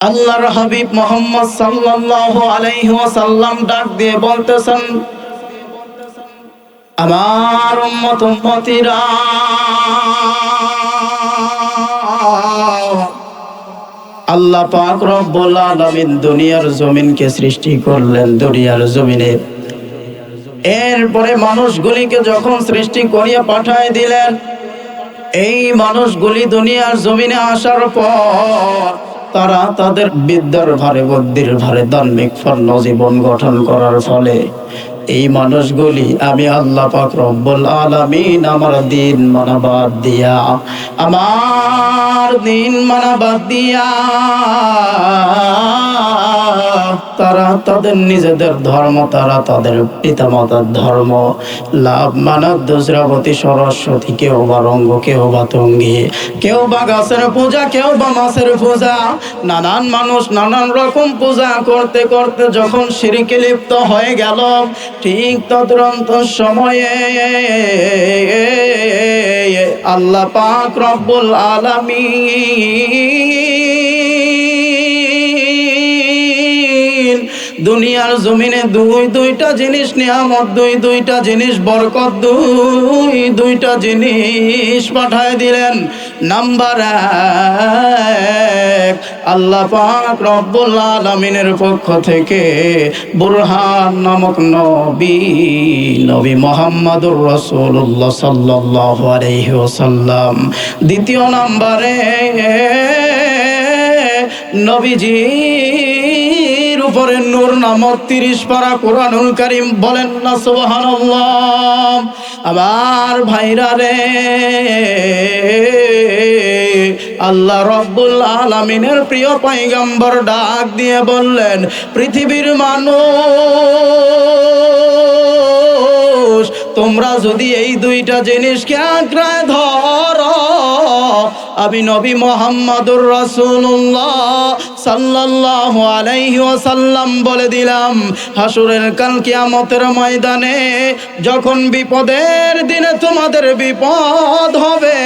আল্লাহর হাবিব মুহাম্মদ সাল্লাল্লাহু আলাইহি ওয়াসাল্লাম ডাক দিয়ে বলতেছেন, আমার উম্মত উম্মতিরা, আল্লাহ পাক রব্বুল আলামিন দুনিয়ার জমিনকে সৃষ্টি করলেন। দুনিয়ার জমিনে এরপরে মানুষগুলিকে যখন সৃষ্টি করিয়া পাঠায় দিলেন, এই মানুষগুলি দুনিয়ার জমিনে আসার পর তারা তাদের বিদ্যার ভারে, বুদ্ধির ভারে, ধার্মিক পূর্ণ জীবন গঠন করার ফলে এই মানুষগুলি আমি আল্লাহ পাক রব্বুল আলামিন আমার দিন মানা বাদ দিয়া, আমার দিন মানা বাদ দিয়া তারা তাদের নিজেদের ধর্ম, তারা তাদের পিতামাতার ধর্ম, লাভ মানব দুসরাবতী সরস্বতী, কেউ বা রঙ্গ, কেউ বা তঙ্গী, কেউ বা গাছের পূজা, কেউ বা মাছের পূজা, নানান মানুষ নানান রকম পূজা করতে করতে যখন শিরকে লিপ্ত হয়ে গেল, ঠিক তদন্ত সময়ে আল্লাহ পাক রব্বুল আলামিন দুনিয়ার জমিনে দুইটা জিনিস নিয়ামত, দুইটা জিনিস বরকত, দুইটা জিনিস পাঠায় দিলেন। নাম্বার এক, আল্লাহ পাক রব্বুল আলামিনের পক্ষ থেকে বুরহান নামক নবী মুহাম্মদুর রাসূলুল্লাহ সাল্লাল্লাহু আলাইহি ওয়াসাল্লাম। দ্বিতীয় নাম্বারে নবীজির উপরে নূর নামক 30 পারা কোরআনুল কারীম। বলেন না সুবহানাল্লাহ। আমার ভাইরা রে, আল্লাহ রব্বুল আলামিনের প্রিয় পয়গম্বর ডাক দিয়ে বললেন, পৃথিবীর মানুষ, তোমরা যদি এই দুইটা জিনিসকে আঁকড়ায় ধরো, আমি নবী মুহাম্মদুর রাসূলুল্লাহ সাল্লাল্লাহু আলাইহি ওয়াসাল্লাম বলে দিলাম, হাসরের কাল কিয়ামতের ময়দানে যখন বিপদের দিনে তোমাদের বিপদ হবে,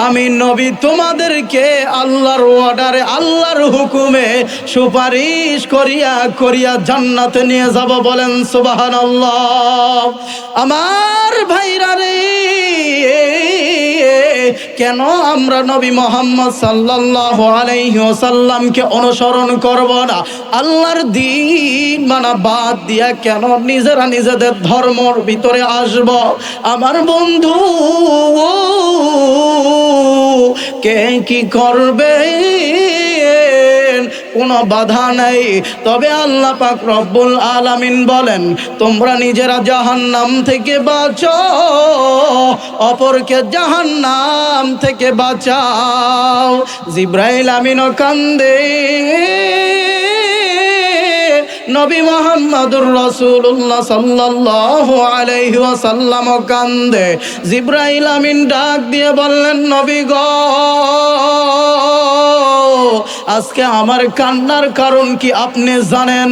আমি নবী তোমাদেরকে আল্লাহর অর্ডারে, আল্লাহর হুকুমে সুপারিশ করিয়া করিয়া জান্নাতে নিয়ে যাব। বলেন সুবহানাল্লাহ। আমার ভাইরা রে, কেন আমরা নবী মুহাম্মদ সাল্লাল্লাহু আলাইহি ওয়াসাল্লামকে অনুসরণ করব না? আল্লাহর দিন মানা বাদ দিয়া কেন নিজেরা নিজেদের ধর্মের ভিতরে আসব? আমার বন্ধু, কে কি করবে কোনো বাধা নাই, তবে আল্লাহ পাক রব্বুল আলামিন বলেন, তোমরা নিজেরা জাহান্নাম থেকে বাঁচো, অপরকে জাহান্নাম থেকে বাঁচাও। জিবরাইল আমিনও কান্দে, নবী মুহাম্মদুর রাসূলুল্লাহ সাল্লাল্লাহু আলাইহি ওয়াসাল্লাম কান্দে। জিবরাইল আমিন ডাক দিয়ে বললেন, নবী গো, আজকে আমার কান্নার কারণ কি আপনি জানেন?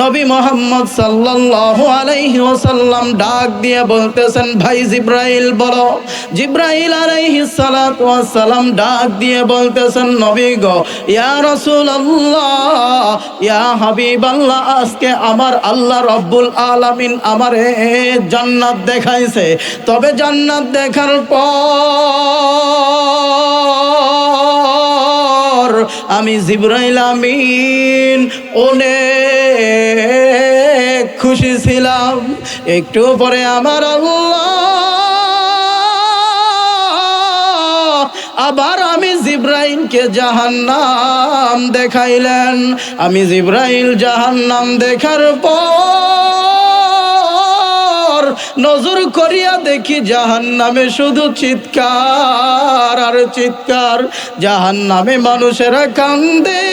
নবী মুহাম্মদ সাল্লাল্লাহু আলাইহি ওয়াসাল্লাম ডাক দিয়ে বলতেছেন, ভাই জিবরাইল বলো। জিবরাইল আলাইহিস সালাতু ওয়াস সালাম ডাক দিয়ে বলতেছেন, নবী গো, ইয়া রাসূলুল্লাহ, ইয়া হাবিবাল্লাহ, আজকে আমার আল্লাহ রব্বুল আলামিন আমারে জান্নাত দেখাইছে, তবে জান্নাত দেখার পর আমি জিবরাইল আমিন অনেক খুশি ছিলাম। একটু পরে আমার আল্লাহ আবার আমি জিবরাইলকে জাহান্নাম দেখাইলেন। আমি জিবরাইল জাহান্নাম দেখার পর নজর করিয়া দেখি জাহান্নামে শুধু চিৎকার আর চিৎকার, জাহান্নামে মানুষেরা কান্দে।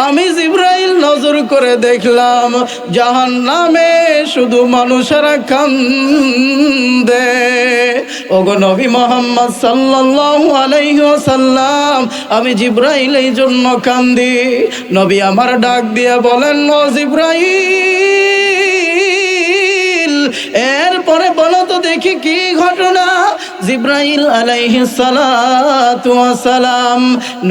আমি জিবরাইল নজর করে দেখলাম জাহান্নামে শুধু মানুষেরা কান্দে। ওগো নবী মুহাম্মদ সাল্লাল্লাহু আলাইহি ওয়াসাল্লাম, আমি জিবরাইল এই জন্য কান্দি। নবী আমার ডাক দিয়ে বলেন, ও জিবরাইল, এরপরে বলো তো দেখি কি ঘটনা। জিব্রাইল আলাইহিস সালাতু ওয়াস সালাম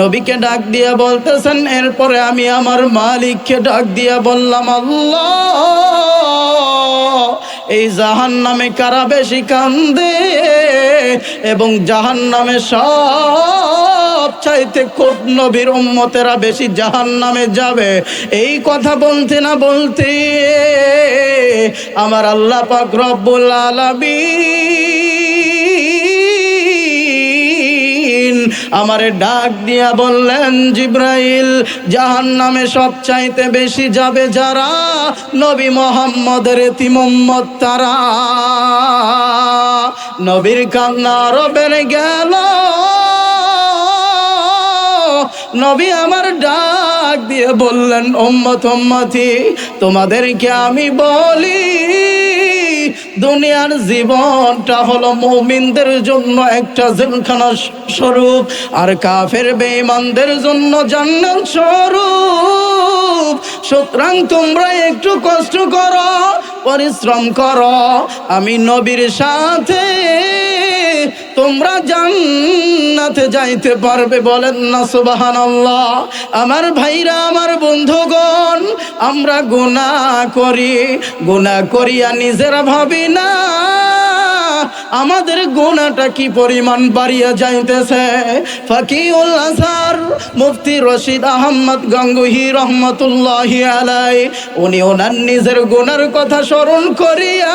নবীকে ডাক দিয়ে বলতেছেন, এরপরে আমি আমার মালিককে ডাক দিয়ে বললাম, আল্লাহ, এই জাহান্নামে কারা বেশি কান্দে এবং জাহান্নামে সব চাইতে কোন নবীর উম্মতেরা বেশি জাহান্নামে যাবে। এই কথা বলতে না বলতে আমার আল্লাহ পাক রব্বুল আলামিন আমারে ডাক দিয়া বললেন, জিব্রাইল, জাহান্নামে সব চাইতে বেশি যাবে যারা নবী মুহাম্মদের এতিম উম্মত তারা। নবীর কান্না আরো বেড়ে গেল। নবী আমার ডাক দিয়ে বললেন, উম্মত উম্মতি, তোমাদেরকে আমি বলি, দুনিয়ার জীবনটা হলো মুমিনদের জন্য একটা জেলখানা স্বরূপ, আর কাফের বেঈমানদের জন্য জান্নাত স্বরূপ। সুতরাং তোমরা একটু কষ্ট করো, পরিশ্রম করো, আমি নবীর সাথে তোমরা জান্নাতে যাইতে পারবে। বলেন না সুবহানাল্লাহ। আমার ভাইরা, আমার বন্ধুগণ, আমরা গুনাহ করি, গুনাহ করিয়া নিজেরা ভাবি না আমাদের গুনাহটা কি পরিমাণ বাড়িয়া যাইতেছে। ফাকিউল আজহার মুফতি রশিদ আহমদ গঙ্গোহী রহমতুল্লাহি আলাইহি উনি ওনার নিজের গুনার কথা স্মরণ করিয়া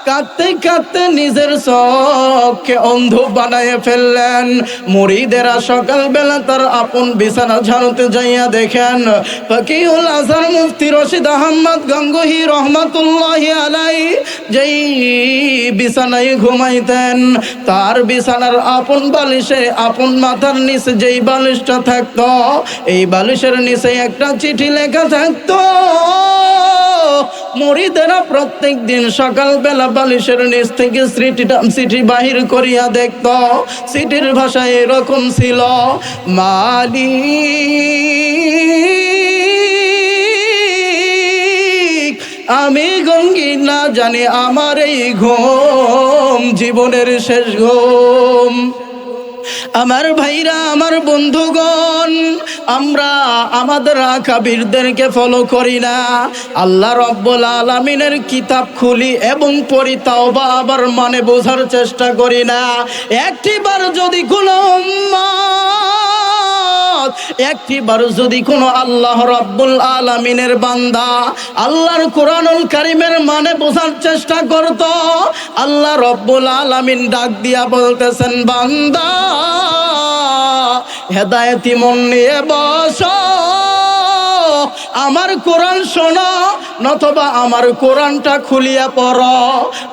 কাঁদতে কাঁদতে নিজের চোখকে অন্ধ বানায় ফেললেন। মুরিদেরা সকালবেলা তার আপন বিছানা ঝাড়ুতে যাইয়া দেখেন ফাকিউল আজহার মুফতি রশিদ আহমদ গঙ্গোহী রহমতুল্লাহি আলাইহি যেই বিছানায় ঘুমাইতেন, তার বিছানার আপন বালিশে, আপন মাথার নিচে যেই বালিশটা থাকতো, এই বালিশের নিচে একটা চিঠি লেখা থাকতো। মুরিদেরা প্রত্যেক দিন সকালবেলা বালিশের নিচ থেকে চিঠি বাহির করিয়া দেখত। চিঠির ভাষা এরকম ছিল, মালিক, আমি গঙ্গি না জানি আমার এই ঘুম জীবনের শেষ ঘুম। আমার ভাইরা, আমার বন্ধুগণ, আমরা আমাদের আকাবিরদেরকে ফলো করি না। আল্লাহ রব্বুল আলামিনের কিতাব খুলি এবং পড়ি, তাওবা আবার মানে বোঝার চেষ্টা করি না। একটিবার যদি কোনো উম্মত, একটিবার যদি কোনো আল্লাহ রব্বুল আলামিনের বান্দা আল্লাহর কোরআনুল কারীমের মানে বোঝার চেষ্টা করত, আল্লাহ রব্বুল আলামিন ডাক দিয়া বলতেছেন, বান্দা, হেদায়েতি মন নিয়ে বসো, আমার কোরআন শোনো, নতবা আমার কোরআনটা খুলিয়া পড়ো,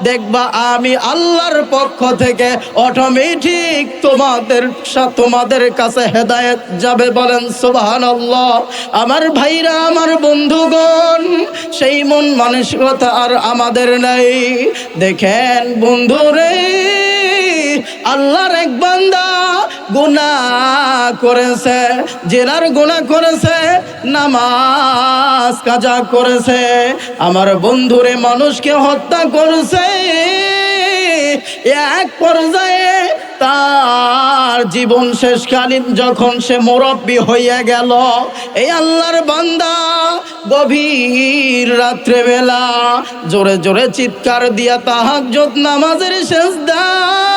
দেখবা আমি আল্লাহর পক্ষ থেকে অটোমেটিক তোমাদের কাছে হেদায়েত যাবে। বলেন সুবহানাল্লাহ। আমার ভাইরা, আমার বন্ধুগণ, সেই মন মানসিকতা আর আমাদের নাই। দেখেন বন্ধুরে, আল্লাহর এক বান্দা গুনাহ করেছে, জেনার গুনাহ করেছে, নামাজ কাজা করেছে, আমার বন্ধুরে মানুষকে হত্যা করেছে। এক পর্যায়ে তার জীবন শেষকালীন যখন সে মুরব্বী হইয়া গেল, এই আল্লাহর বান্দা গভীর রাত্রে বেলা জোরে জোরে চিৎকার দিয়া তাহাজ্জুদ নামাজের সিজদায়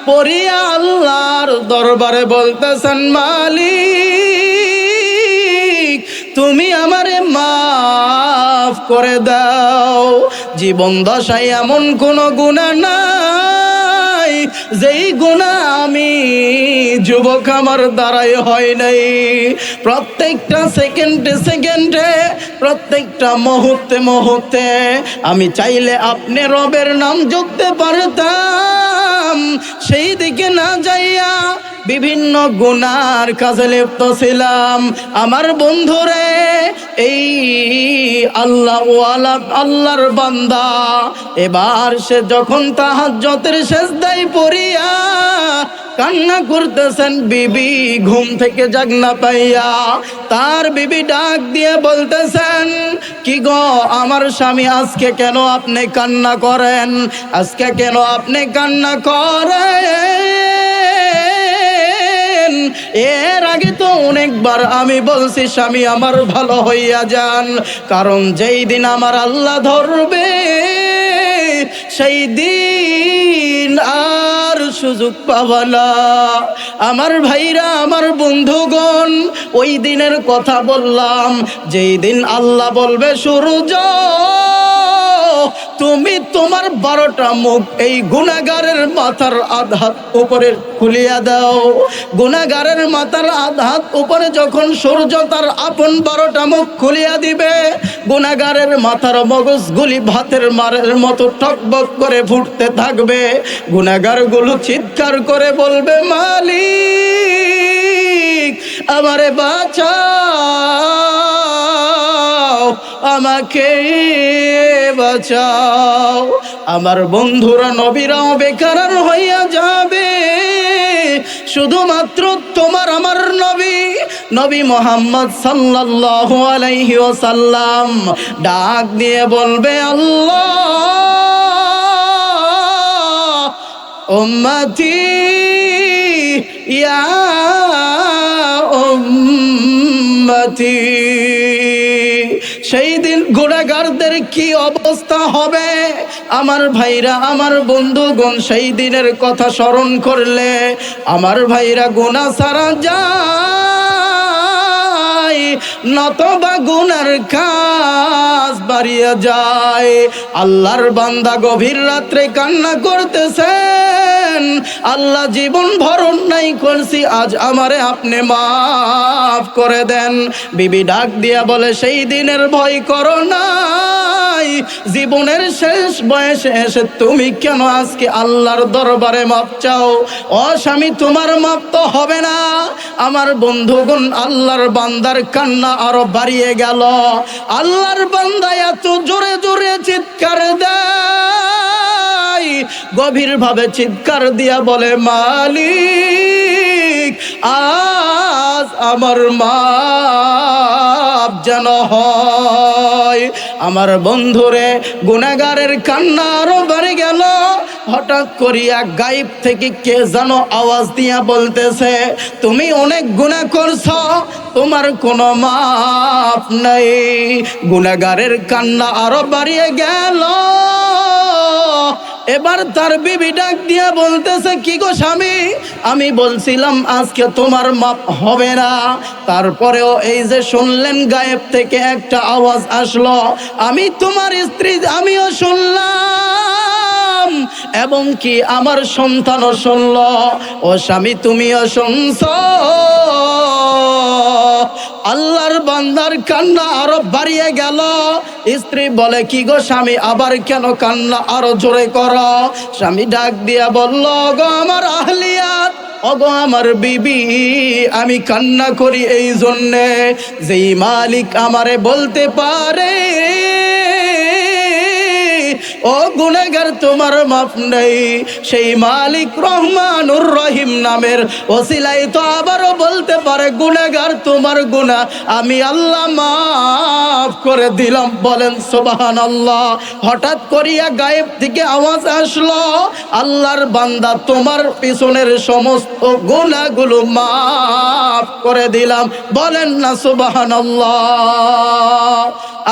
পড়িয়া আল্লাহর দরবারে বলতেছেন, মালিক, তুমি আমারে মাফ করে দাও। জীবন দশায় এমন কোনো গুনাহ নাই যেই গুনাহ আমি যুবক আমার দ্বারাই হয় নাই। প্রত্যেকটা সেকেন্ডে সেকেন্ডে, প্রত্যেকটা মুহূর্তে মুহূর্তে আমি চাইলে আপনি রবের নাম জপতে পারতাম, সেই দিকে না যাইয়া বিভিন্ন গুনার কাজে লিপ্ত ছিলাম। আমার বন্ধুরে, এই আল্লাহর বান্দা এবার সে যখন তাহাজ্জুদের সিজদায় পড়িয়া কান্না করতেছেন, বিবি ঘুম থেকে জাগনা পাইয়া তার বিবি ডাক দিয়ে বলতেছেন, কি গো আমার স্বামী, আজকে কেন আপনি কান্না করেন? আজকে কেন আপনি কান্না করেন? এর আগে তো অনেকবার আমি বলছি স্বামী আমার ভালো হইয়া যান, কারণ যেই দিন আমার আল্লাহ ধরবে সেই দিন আর সুযোগ পাবা না। আমার ভাইরা, আমার বন্ধুগণ, ওই দিনের কথা বললাম যেই দিন আল্লাহ বলবে সূর্য তুমি তোমার 12টা মুখ এই গুনাহগারের মাথার আধাত উপরে খুলিয়া দাও। গুনাহগারের মাথার আধাত উপরে যখন সূর্য তার আপন 12টা মুখ খুলিয়া দিবে, গুনাহগারের মাথার মগজগুলি ভাতের মারের মতো টকবক করে ফুটতে থাকবে। গুনাহগারগুলো চিৎকার করে বলবে, মালিক আমারে বাঁচাও, আমাকে বাঁচাও। আমার বন্ধুরা, নবীরাও বেকার হইয়া যাবে, শুধুমাত্র তোমার আমার নবী মুহাম্মদ সাল্লাল্লাহু আলাইহি ওয়াসাল্লাম ডাক দিয়ে বলবে, আল্লাহ উম্মতি ইয়া উম্মতি। সেই দিন গুনাহগারদের কি অবস্থা হবে? আমার ভাইরা, আমার বন্ধুগণ, সেই দিনের কথা স্মরণ করলে আমার ভাইরা গুনাহ ছাড়া যায়, নতবা গুনার কাজ বাড়িয়ে যায়। আল্লাহর বান্দা গভীর রাত্রে কান্না করতেছেন, আল্লাহ জীবন ভরণ নাই করছি, আজ আমারে আপনি মাফ করে দেন। বিবি ডাক দিয়া বলে, সেই দিনের ভয় করো নাই, জীবনের শেষ বয়সে এসে তুমি কেন আজকে আল্লাহর দরবারে মাপ চাও? ও স্বামী, তোমার মাপ তো হবে না। আমার বন্ধুগণ, আল্লাহর বান্দার কান্না আরো বাড়িয়ে গেল। আল্লাহর বান্দা এত জোরে জোরে চিৎকার দেয়, গভীর ভাবে চিৎকার দিয়া বলে, মালিক আজ আমার মাপ যেন হয়। আমার বন্ধুরে, গুনাহগারের কান্না আরো বেড়ে গেল। হঠাৎ করিয়া গায়েব থেকে কে যেন আওয়াজ দিয়া বলতেছে, তুমি অনেক গুনাহ করছো, তোমার কোনো মাপ নাই। গুনাহগারের কান্না আরো বাড়িয়ে গেল। এবার তার বিবি ডাক দিয়া বলতেছে, কি গো স্বামী, আমি বলছিলাম আজকে তোমার মাপ হবে না, তারপরেও এই যে শুনলেন গায়েব থেকে একটা আওয়াজ আসলো, আমি তোমার স্ত্রী, আমিও শুনলাম, এবং কি আমার সন্তানও শুনল। ও স্বামী, তুমিও শুনছো? আল্লাহর বান্দার কান্না আরো বাড়িয়ে গেল। স্ত্রী বলে, কি গো স্বামী, আবার কেন কান্না আরো জোরে করো? স্বামী ডাক দিয়া বলল, গো আমার আহলিয়াত, ওগো আমার বিবি, আমি কান্না করি এই জন্যে যেই মালিক আমারে বলতে পারে, ও গুনাহগার তোমার মাফ নেই, সেই মালিক রহমানুর রহিম নামের ওসিলাই তো আবারও বলতে পারে, গুনাহগার তোমার গুনাহ আমি আল্লাহ মাফ করে দিলাম। বলেন সুবহানাল্লাহ। হঠাৎ করিয়া গায়েব থেকে আওয়াজ আসলো, আল্লাহর বান্দা তোমার পিছনের সমস্ত গুনাহগুলো মাফ করে দিলাম। বলেন না সুবহানাল্লাহ।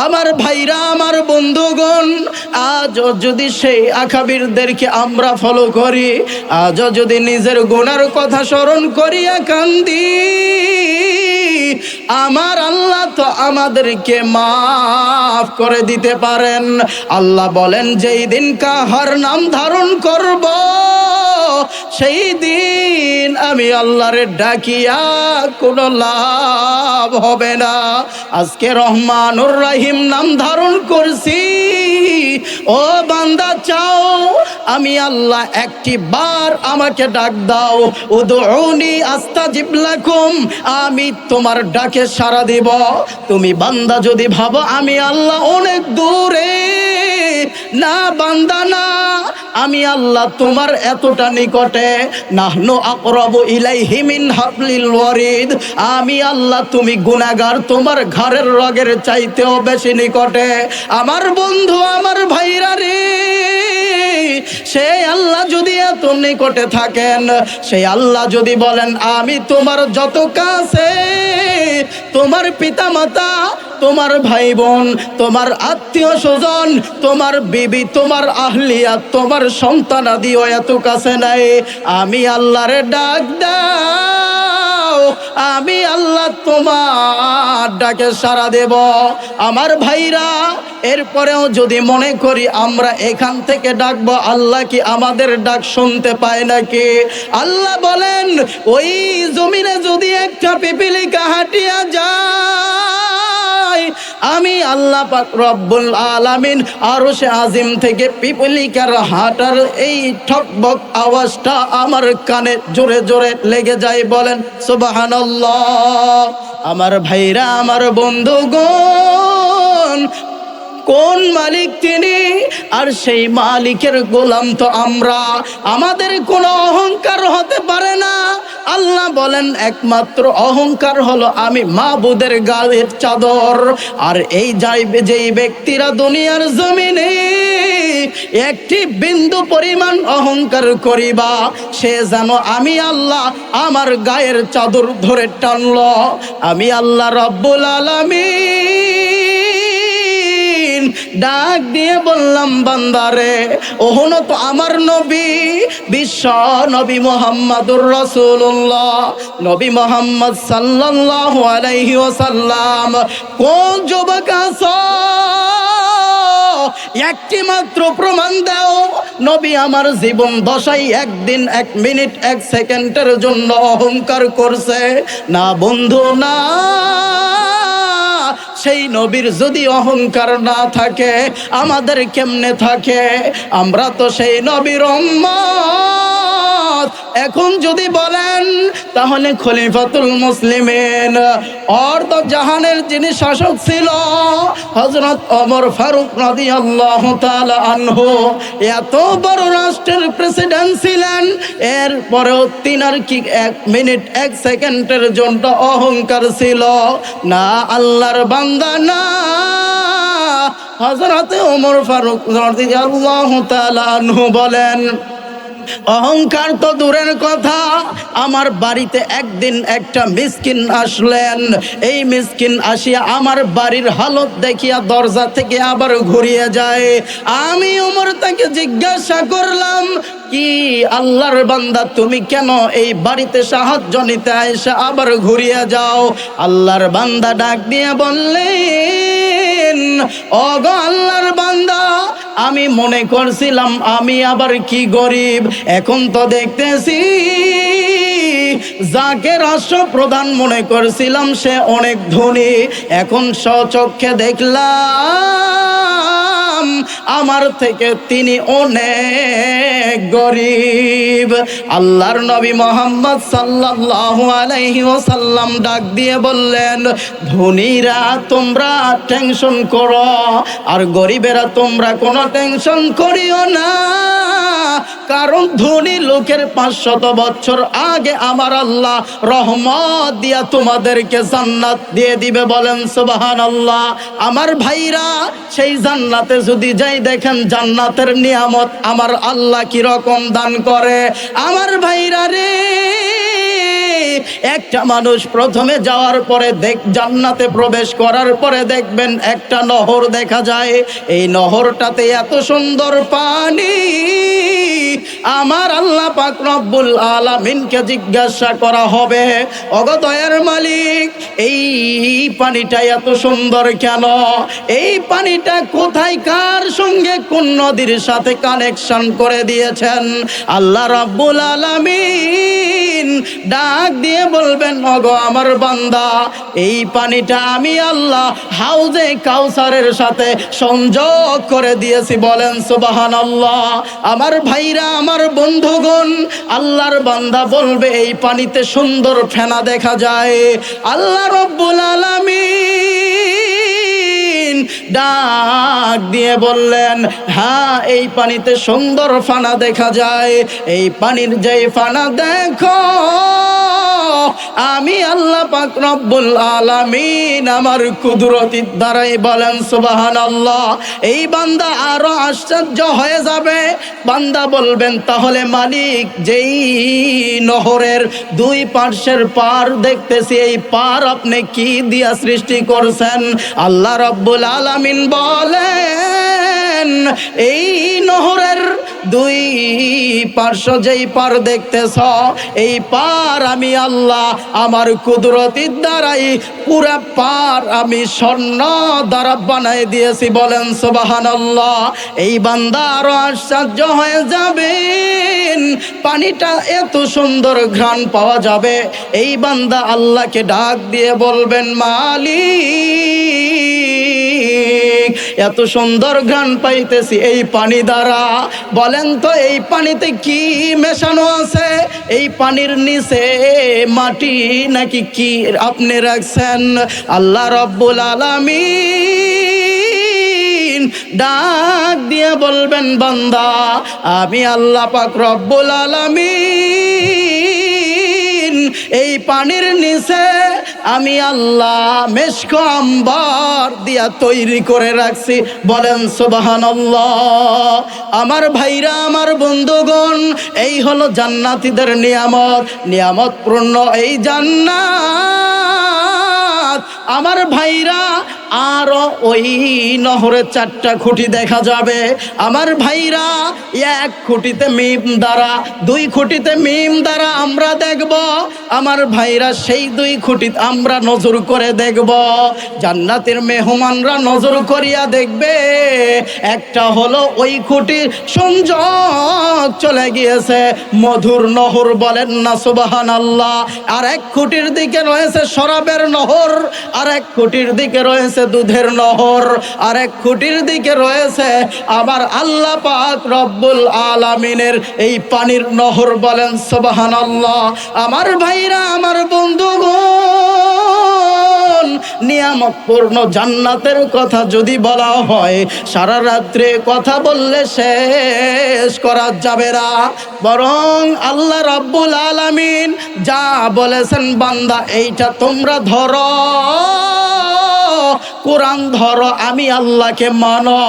আমার ভাইরা, আমার বন্ধুগণ, আজও যদি সেই আকাবিরদেরকে আমরা ফলো করি, আজও যদি নিজের গুনার কথা স্মরণ করিয়া কান্দি, আমার আল্লাহ তো আমাদেরকে মাফ করে দিতে পারেন। আল্লাহ বলেন, যেই দিন কাহার নাম ধারণ করব, সেই দিন আমি আল্লাহরে ডাকিয়া কোনো লাভ হবে না। আজকে রহমানুর রহিম নাম ধারণ করছি, ও বান্দা চাও আমি আল্লাহ একটি বার আমাকে ডাক দাও, উদউনি আস্তাজিব লাকুম, আমি তোমার ডাকে সাড়া দিব। তুমি বান্দা যদি ভাবো আমি আল্লাহ অনেক দূরে, না বান্দা না, আমি আল্লাহ তোমার এতটা নিকটে। নাহনু আকরাবু ইলাইহি মিন হাবলিল ওয়ারিদ, আমি আল্লাহ তুমি গুনাহগার তোমার ঘাড়ের রগের চাইতেও বেশি নিকটে। আমার বন্ধু আমার ভাইরা রে, সেই আল্লাহ যদি এত নিকটে থাকেন, সেই আল্লাহ যদি বলেন আমি তোমার যত কাছে, তোমার পিতামাতা, তোমার ভাই বোন, তোমার আত্মীয় স্বজন, তোমার বিবি, তোমার আহলিয়া, তোমার সন্তানাদিও এত কাছে নাই, আমি আল্লাহরে ডাক দাও, আমি আল্লাহ তোমার ডাকে সাড়া দেব। আমার ভাইরা, এরপরেও যদি মনে করি আমরা এখান থেকে ডাকবো, আল্লাহ কি আমাদের ডাক শুনতে পায় নাকি? আল্লাহ বলেন ওই জমিনে যদি একটা পিপিলিকা হাঁটিয়া যায়, আমি আল্লাহ পাক রব্বুল আলামিন আরশে আজিম থেকে পিপিলিকার হাঁটার এই ঠকবক আওয়াজটা আমার কানে জোরে জোরে লেগে যায়। বলেন সুবহানাল্লাহ। আমার ভাইরা আমার বন্ধুগণ, কোন মালিক তিনি, আর সেই মালিকের গোলাম তো আমরা। আমাদের কোনো অহংকার হতে পারে না। আল্লাহ বলেন একমাত্র অহংকার হলো আমি মাবুদের গায়ের চাদর। আর এই যেই ব্যক্তিরা দুনিয়ার জমিনে একটি বিন্দু পরিমাণ অহংকার করিবা, সে যেন আমি আল্লাহ আমার গায়ের চাদর ধরে টানল। আমি আল্লাহ রব্বুল আলামিন ডাক দিয়ে বললাম বান্দারে, ওহনো তো আমার নবী, বিশ্ব নবী মুহাম্মাদুর রাসূলুল্লাহ, নবী মুহাম্মদ সাল্লাল্লাহু আলাইহি ওয়াসাল্লাম, কোন যুবক আছো একটি মাত্র প্রমাণ দাও নবী আমার জীবন দশায় একদিন, এক মিনিট, এক সেকেন্ডের জন্য অহংকার করছে? না বন্ধু না। সেই নবীর যদি অহংকার না থাকে, আমাদের কেমনে থাকে? আমরা তো সেই নবীর উম্মত। এখন যদি বলেন তাহলে খলিফাতুল মুসলিমিন, অর্ধ জাহানের যিনি শাসক ছিল হযরত ওমর ফারুক রাদিয়াল্লাহু তাআলা আনহু, এত বড় রাষ্ট্রের প্রেসিডেন্ট ছিলেন, এরপরেও তিনার কি এক মিনিট, এক সেকেন্ডের জন্য অহংকার ছিল? না, আল্লাহর বান্দা না। হযরত ওমর ফারুক রাদিয়াল্লাহু তাআলা আনহু বলেন, অহংকার তো দূরের কথা, আমার বাড়িতে একদিন একটা মিসকিন আসলেন। এই মিসকিন আসিয়া আমার বাড়ির হালত দেখিয়া দরজা থেকে আবার ঘুরিয়ে যায়। আমি ওমর তাকে জিজ্ঞাসা করলাম, কি আল্লাহর বান্দা তুমি কেন এই বাড়িতে সাহায্য নিতে আইসা আবার ঘুরিয়ে যাও? আল্লাহর বান্দা ডাক দিয়ে বললেন, ওগো আল্লাহর বান্দা, আমি মনে করছিলাম আমি আবার কি গরিব, এখন তো দেখতেছি যাকে রাষ্ট্রপ্রধান মনে করছিলাম সে অনেক ধনী, এখন স্বচক্ষে দেখলাম আমার থেকে তিনি অনেক গরিব। আল্লাহর নবী মুহাম্মদ সাল্লাল্লাহু আলাইহি ওয়াসাল্লাম ডাক দিয়ে বললেন, ধনীরা তোমরা টেনশন করো, আর গরিবেরা তোমরা কোনো টেনশন করিও না, কারণ ধনী লোকের 500 বছর আগে আমার আল্লাহ রহমত দিয়া তোমাদেরকে জান্নাত দিয়ে দিবে। বলেন সুবহানাল্লাহ। আমার ভাইরা, সেই জান্নাতে যদি যাই দেখেন জান্নাতের নিয়ামত আমার আল্লাহ কি রকম দান করে। আমার ভাইরা রে, একটা মানুষ প্রথমে যাওয়ার পরে জান্নাতে প্রবেশ করার পরে দেখবেন একটা নহর দেখা যায়। এই নহরটাতে এত সুন্দর পানি, আমার আল্লাহ পাক রব্বুল আলামিনকে জিজ্ঞাসা করা হবে, ওগো দয়ার মালিক, এই পানিটা এত সুন্দর কেন? এই পানিটা কোথায় কার সঙ্গে কোন নদীর সাথে কানেকশন করে দিয়েছেন? আল্লাহ রাব্বুল আলামিন ডাক দিয়ে বলবেন, ওগো আমার বান্দা, এই পানিটা আমি আল্লাহ হাউজে কাউসারের সাথে সংযোগ করে দিয়েছি। বলেন সুবহানাল্লাহ। আমার ভাইরা, আমার বন্ধুগণ, আল্লাহর বান্দা বলবে এই পানিতে সুন্দর ফেনা দেখা যায়। আল্লাহ রব্বুল আলামিন ডাক দিয়ে বললেন, হ্যাঁ, এই পানিতে সুন্দর ফানা দেখা যায়। এই পানির যেই ফানা দেখো, আমি আল্লাহ পাক রব্বুল আলামিন আমার কুদরতির দ্বারাই। বলেন সুবহানাল্লাহ। এই বান্দা আরো আশ্চর্য হয়ে যাবে। বান্দা বলবেন, তাহলে মালিক, যেই নহরের দুই পার্শ্বের পার দেখতেছি, এই পার আপনি কি দিয়া সৃষ্টি করছেন? আল্লাহ রব্বুল আলামিন বলেন, এই নহরের দুই পার্শ্ব যেই পার দেখতেছ, এই পার আমি আল্লাহ আমার কুদরতির দ্বারাই পুরা পার আমি স্বর্ণ দ্বারা বানাই দিয়েছি। বলেন সুবহানাল্লাহ। এই বান্দা আরো আশ্চর্য হয়ে যাবেন, পানিটা এত সুন্দর ঘ্রাণ পাওয়া যাবে। এই বান্দা আল্লাহকে ডাক দিয়ে বলবেন, মালিক, এত সুন্দর ঘ্রাণ পাইতেছি এই পানি দ্বারা। বলেন তো, এই পানিতে কি মেশানো আছে? এই পানির নিচে মাটি নাকি কি আপনি রাখছেন? আল্লাহ রব্বুল আলামিন ডাক দিয়ে বলবেন, বান্দা, আমি আল্লাহ পাক রব্বুল আলামিন এই পানির নিচে আমি আল্লাহ মেশক আম্বার দিয়া তৈরি করে রাখছি। বলেন সুবহানাল্লাহ। আমার ভাইরা, আমার বন্ধুগণ, এই হলো জান্নাতীদের নিয়ামত। নিয়ামতপূর্ণ এই জান্নাত, আমার ভাইরা, আরো ওই নহরের 4টা খুঁটি দেখা যাবে। আমার ভাইরা, এক খুঁটিতে মিম দ্বারা, 2 খুঁটিতে মিম দ্বারা আমরা দেখব। আমার ভাইরা, সেই 2 খুঁটি আমরা নজর করে দেখব। জান্নাতের মেহমানরা নজর করিয়া দেখবে, একটা হলো ওই খুঁটি সংযোগ চলে গিয়েছে মধুর নহর। বলেন না সুবহানাল্লাহ। আর এক খুঁটির দিকে রয়েছে শরাবের নহর, আর এক খুঁটির দিকে রয়েছে দুধের নহর, আর এক খুঁটির দিকে রয়েছে আমার আল্লাহ পাক রব্বুল আলামিনের এই পানির নহর। বলেন সুবহানাল্লাহ। আমার ভাইরা, আমার বন্ধুগণ, নিয়ামতপূর্ণ জান্নাতের কথা যদি বলা হয়, সারা রাত্রে কথা বললে শেষ করা যাবে না। বরং আল্লাহ রাব্বুল আলামিন যা বলেছেন, বান্দা এইটা তোমরা ধরো, কোরআন ধরো, আমি আল্লাহকে মানো,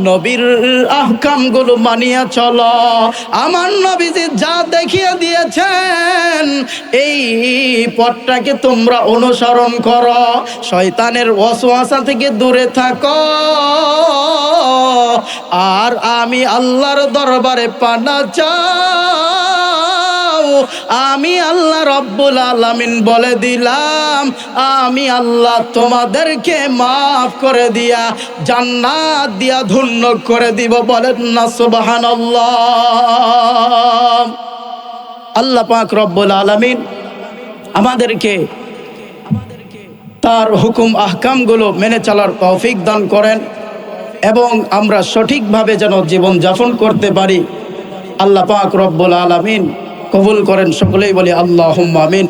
নবীর আহকামগুলো মানিয়া চলো। আমার নবীজি যা দেখিয়ে দিয়েছেন, এই পথটাকে তোমরা অনুসরণ করো। শয়তানের ওয়াসওয়াসা থেকে দূরে থাকো। আর আমি আল্লাহর দরবারে পানা চাও। আমি আল্লাহ রব্বুল আলামিন বলে দিলাম, আমি আল্লাহ তোমাদেরকে মাফ করে দিয়া জান্নাত দিয়া ধন্য করে দিব। বলেন না সুবহানাল্লাহ। আল্লাহ পাক রব্বুল আলামিন আমাদেরকে তার হুকুম আহকামগুলো মেনে চলার তৌফিক দান করেন এবং আমরা সঠিকভাবে যেন জীবন যাপন করতে পারি। আল্লাহ পাক রব্বুল আলামিন কবুল করেন। সকলেই বলি আল্লাহুম্মা আমিন।